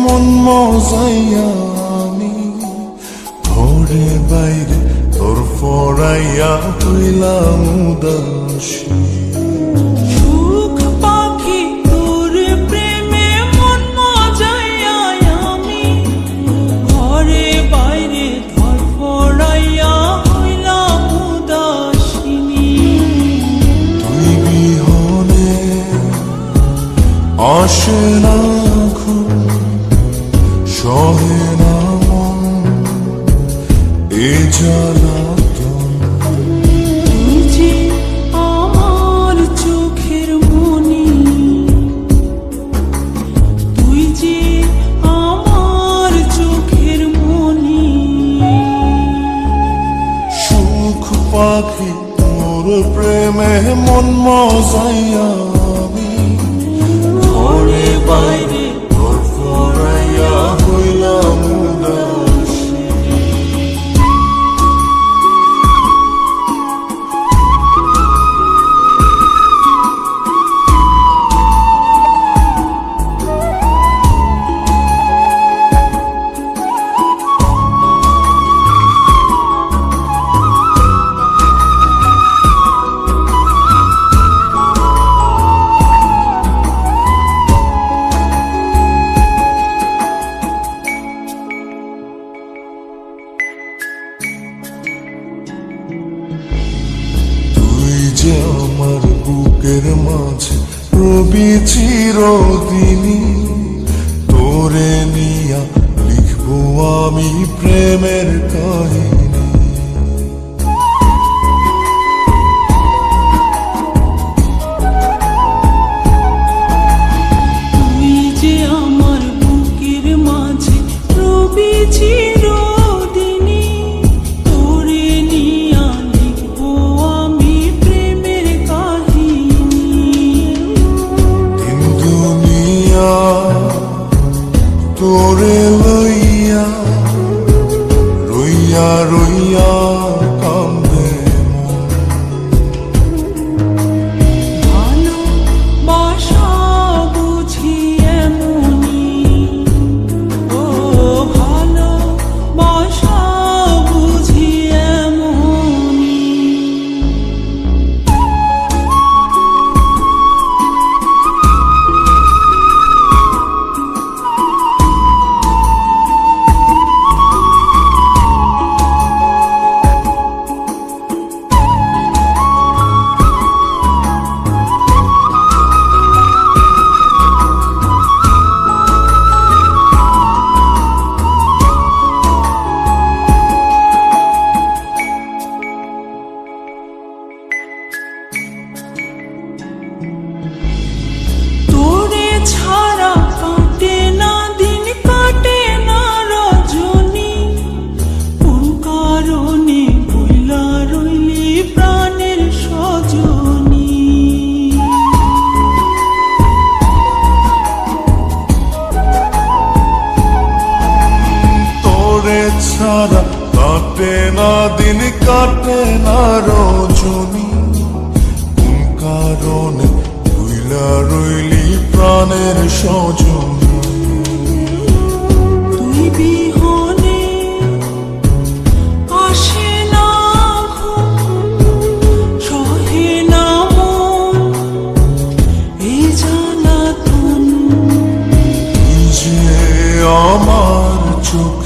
মন মজাইয়া আমি ঘরে বাইরে তোর ফরাইয়া হইলাম উদাসী। সুখ পাখি তোর প্রেমে মন মজাইয়া আমি ঘরে বাইরে ধরফরাইয়া হইলাম উদাসিনী। তুই বিহনে আসে না ঘুম, সহে না মন এ জ্বালাতন। তুই যে আমার চোখের মনি, তুই যে আমার চোখের মনি। সুখ পাখি তোর প্রেমে মন মজাইয়া আমি ঘরে বাইরে তোর ফরাইয়া হইলাম উদাসী। যে আমার বুকের মাঝে রবি চিরদিনই, তোরে নিয়া লিখবো আমি প্রেমের কাহিনী। তুই যে আমার বুকের মাঝে রবি চিরদিনই, তোরে নিয়া লিখবো আমি প্রেমের কাহিনী। দিন দুনিয়া তোরে লইয়া রইয়া রইয়া কান্দে মন। ভালোবাসা বুঝি এমনি, ও ভালোবাসা বুঝি এমনি। তোরে ছাড়া কাটে না দিন, কাটে না রজনী। কোন কারণে ভুলা রইলি প্রাণের সজনী। তোরে ছাড়া কাটে না দিন, কাটে না রজনী। কোন কারণে ভুইলা রইলি প্রাণের সজনী। তুই বিহনে আসে না ঘুম, সহে না মন এই জ্বালাতন। তুই যে আমার চোখ